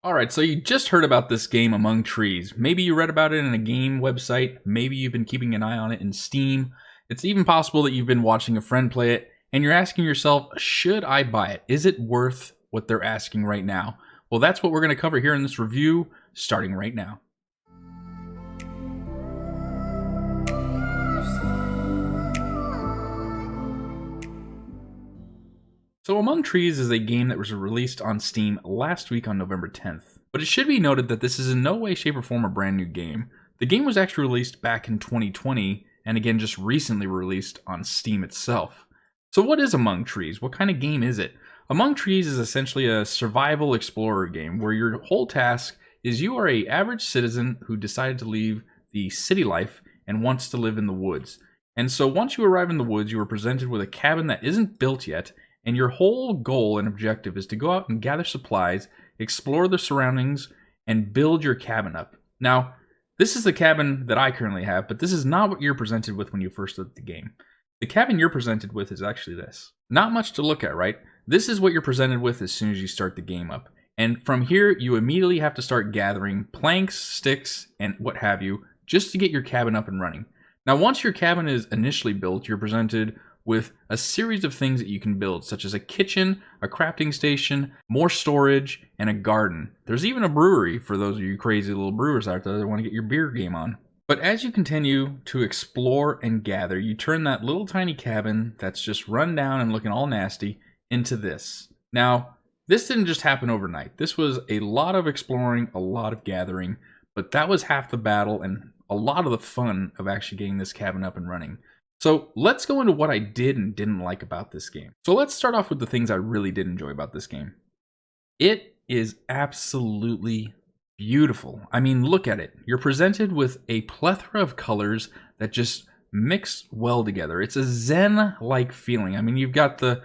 Alright, so you just heard about this game Among Trees. Maybe you read about it in a game website, maybe you've been keeping an eye on it in Steam. It's even possible that you've been watching a friend play it, and you're asking yourself, should I buy it? Is it worth what they're asking right now? Well, that's what we're going to cover here in this review, starting right now. So Among Trees is a game that was released on Steam last week on November 10th. But it should be noted that this is in no way, shape, or form a brand new game. The game was actually released back in 2020, and again just recently released on Steam itself. So what is Among Trees? What kind of game is it? Among Trees is essentially a survival explorer game where your whole task is you are an average citizen who decided to leave the city life and wants to live in the woods. And so once you arrive in the woods, you are presented with a cabin that isn't built yet, and your whole goal and objective is to go out and gather supplies, explore the surroundings, and build your cabin up. Now, this is the cabin that I currently have, but this is not what you're presented with when you first look at the game. The cabin you're presented with is actually this. Not much to look at, right? This is what you're presented with as soon as you start the game up. And from here, you immediately have to start gathering planks, sticks, and what have you, just to get your cabin up and running. Now, once your cabin is initially built, you're presented with a series of things that you can build, such as a kitchen, a crafting station, more storage, and a garden. There's even a brewery for those of you crazy little brewers out there that want to get your beer game on. But as you continue to explore and gather, you turn that little tiny cabin that's just run down and looking all nasty into this. Now, this didn't just happen overnight. This was a lot of exploring, a lot of gathering, but that was half the battle and a lot of the fun of actually getting this cabin up and running. So let's go into what I did and didn't like about this game. So let's start off with the things I really did enjoy about this game. It is absolutely beautiful. I mean, look at it. You're presented with a plethora of colors that just mix well together. It's a zen-like feeling. I mean, you've got the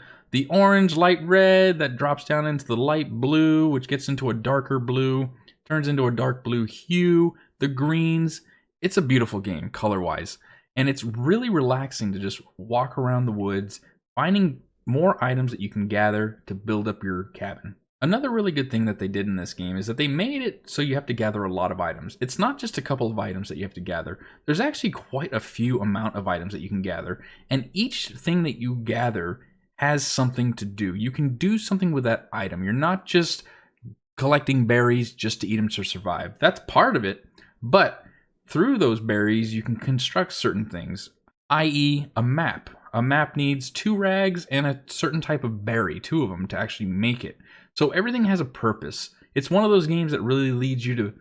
orange, light red that drops down into the light blue, which gets into a darker blue, turns into a dark blue hue, the greens. It's a beautiful game, color-wise. And it's really relaxing to just walk around the woods, finding more items that you can gather to build up your cabin. Another really good thing that they did in this game is that they made it so you have to gather a lot of items. It's not just a couple of items that you have to gather. There's actually quite a few amount of items that you can gather. And each thing that you gather has something to do. You can do something with that item. You're not just collecting berries just to eat them to survive. That's part of it, but through those berries, you can construct certain things, i.e. a map. A map needs 2 rags and a certain type of berry, 2 of them, to actually make it. So everything has a purpose. It's one of those games that really leads you to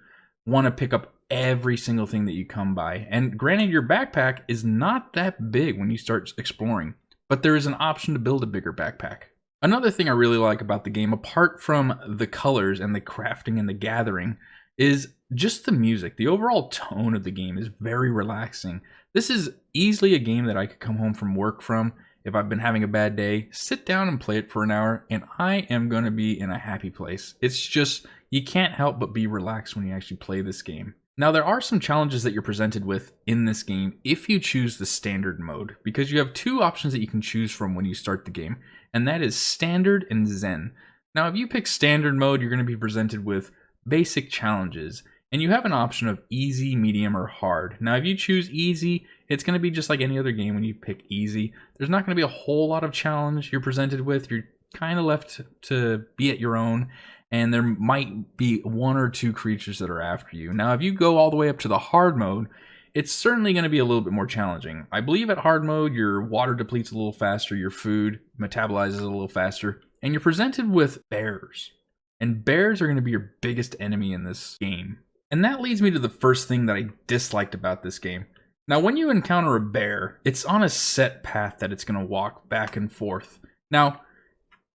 want to pick up every single thing that you come by. And granted, your backpack is not that big when you start exploring, but there is an option to build a bigger backpack. Another thing I really like about the game, apart from the colors and the crafting and the gathering, is just the music. The overall tone of the game is very relaxing. This is easily a game that I could come home from work from if I've been having a bad day, sit down and play it for an hour, and I am going to be in a happy place. It's just, you can't help but be relaxed when you actually play this game. Now, there are some challenges that you're presented with in this game if you choose the standard mode, because you have 2 options that you can choose from when you start the game, and that is standard and zen. Now, if you pick standard mode, you're going to be presented with basic challenges, and you have an option of easy, medium, or hard. Now, if you choose easy, it's going to be just like any other game when you pick easy. There's not going to be a whole lot of challenge you're presented with. You're kind of left to be at your own, and there might be 1 or 2 creatures that are after you. Now, if you go all the way up to the hard mode, it's certainly going to be a little bit more challenging. I believe at hard mode, your water depletes a little faster, your food metabolizes a little faster, and you're presented with bears. And bears are going to be your biggest enemy in this game. And that leads me to the first thing that I disliked about this game. Now, when you encounter a bear, it's on a set path that it's going to walk back and forth. Now,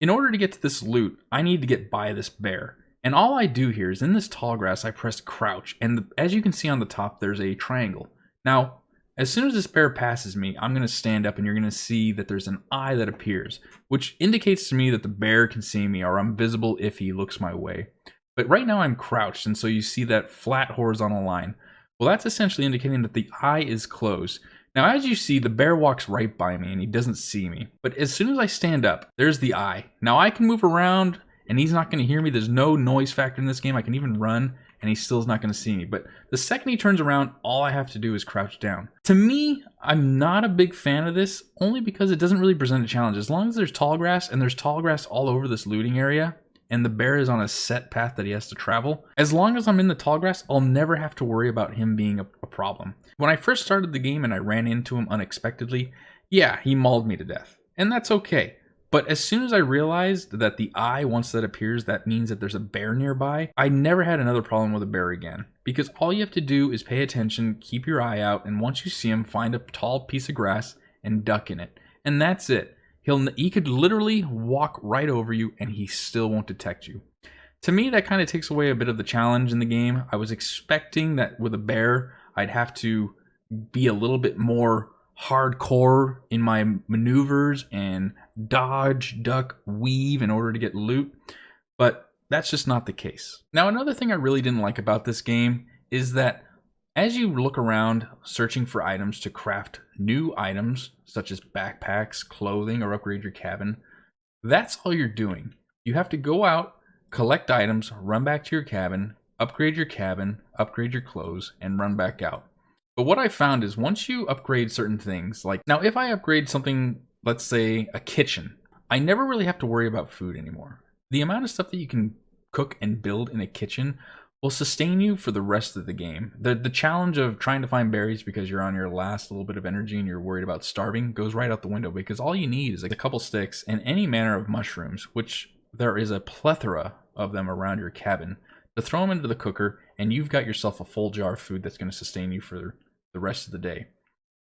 in order to get to this loot, I need to get by this bear. And all I do here is in this tall grass, I press crouch. And as you can see on the top, there's a triangle. Now, as soon as this bear passes me, I'm going to stand up and you're going to see that there's an eye that appears, which indicates to me that the bear can see me or I'm visible if he looks my way. But right now I'm crouched, and so you see that flat horizontal line. Well, that's essentially indicating that the eye is closed. Now, as you see, the bear walks right by me and he doesn't see me. But as soon as I stand up, there's the eye. Now, I can move around and he's not going to hear me. There's no noise factor in this game. I can even run, and he still is not going to see me. But the second he turns around, all I have to do is crouch down. To me, I'm not a big fan of this, only because it doesn't really present a challenge. As long as there's tall grass, and there's tall grass all over this looting area, and the bear is on a set path that he has to travel, as long as I'm in the tall grass, I'll never have to worry about him being a problem. When I first started the game and I ran into him unexpectedly, yeah, he mauled me to death. And that's okay. But as soon as I realized that the eye, once that appears, that means that there's a bear nearby, I never had another problem with a bear again. Because all you have to do is pay attention, keep your eye out, and once you see him, find a tall piece of grass and duck in it. And that's it. He could literally walk right over you and he still won't detect you. To me, that kind of takes away a bit of the challenge in the game. I was expecting that with a bear, I'd have to be a little bit more hardcore in my maneuvers and dodge, duck, weave in order to get loot, but that's just not the case. Now, another thing I really didn't like about this game is that as you look around searching for items to craft new items, such as backpacks, clothing, or upgrade your cabin, that's all you're doing. You have to go out, collect items, run back to your cabin, upgrade your clothes, and run back out. But what I found is once you upgrade certain things, like now if I upgrade something, let's say a kitchen, I never really have to worry about food anymore. The amount of stuff that you can cook and build in a kitchen will sustain you for the rest of the game. The challenge of trying to find berries because you're on your last little bit of energy and you're worried about starving goes right out the window, because all you need is like a couple sticks and any manner of mushrooms, which there is a plethora of them around your cabin, to throw them into the cooker, and you've got yourself a full jar of food that's going to sustain you for the rest of the day.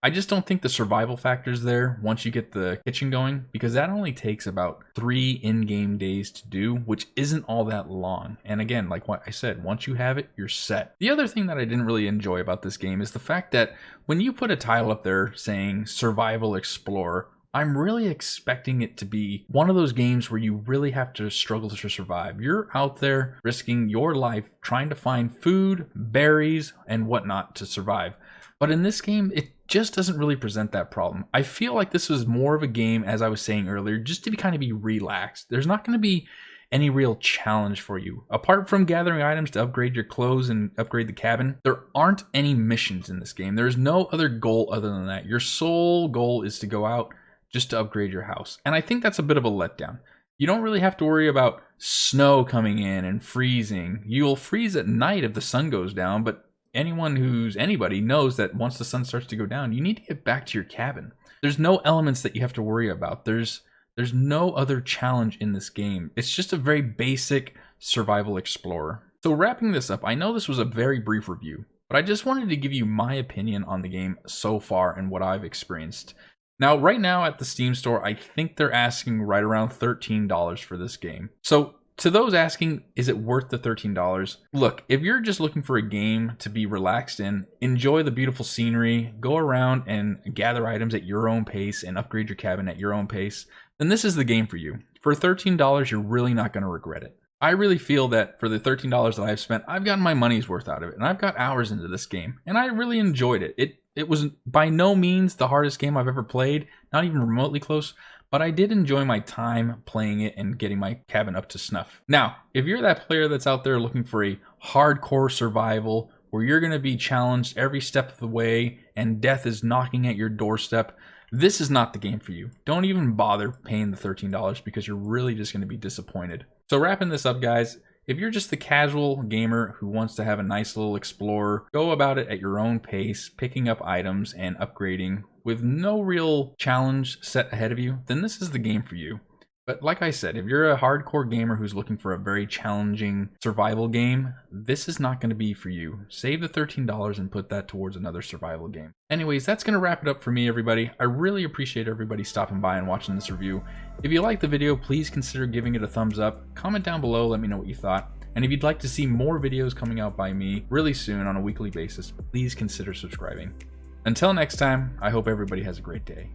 I just don't think the survival factor's there once you get the kitchen going, because that only takes about 3 in-game days to do, which isn't all that long. And again, like what I said, once you have it, you're set. The other thing that I didn't really enjoy about this game is the fact that when you put a tile up there saying Survival Explorer, I'm really expecting it to be one of those games where you really have to struggle to survive. You're out there risking your life trying to find food, berries, and whatnot to survive. But in this game, it just doesn't really present that problem. I feel like this was more of a game, as I was saying earlier, just to be relaxed. There's not going to be any real challenge for you. Apart from gathering items to upgrade your clothes and upgrade the cabin, there aren't any missions in this game. There's no other goal other than that. Your sole goal is to go out just to upgrade your house. And I think that's a bit of a letdown. You don't really have to worry about snow coming in and freezing. You'll freeze at night if the sun goes down, but anyone who's anybody knows that once the sun starts to go down, you need to get back to your cabin. There's no elements that you have to worry about. There's no other challenge in this game. It's just a very basic survival explorer. So wrapping this up, I know this was a very brief review, but I just wanted to give you my opinion on the game so far and what I've experienced. Now, right now at the Steam store, I think they're asking right around $13 for this game. So to those asking, is it worth the $13? Look, if you're just looking for a game to be relaxed in, enjoy the beautiful scenery, go around and gather items at your own pace and upgrade your cabin at your own pace, then this is the game for you. For $13, you're really not going to regret it. I really feel that for the $13 that I've spent, I've gotten my money's worth out of it, and I've got hours into this game, and I really enjoyed it. It was by no means the hardest game I've ever played, not even remotely close, but I did enjoy my time playing it and getting my cabin up to snuff. Now, if you're that player that's out there looking for a hardcore survival where you're going to be challenged every step of the way and death is knocking at your doorstep, this is not the game for you. Don't even bother paying the $13 because you're really just going to be disappointed. So wrapping this up, guys, if you're just the casual gamer who wants to have a nice little explorer, go about it at your own pace, picking up items and upgrading with no real challenge set ahead of you, then this is the game for you. But like I said, if you're a hardcore gamer who's looking for a very challenging survival game, this is not going to be for you. Save the $13 and put that towards another survival game. Anyways, that's going to wrap it up for me, everybody. I really appreciate everybody stopping by and watching this review. If you liked the video, please consider giving it a thumbs up. Comment down below, let me know what you thought. And if you'd like to see more videos coming out by me really soon on a weekly basis, please consider subscribing. Until next time, I hope everybody has a great day.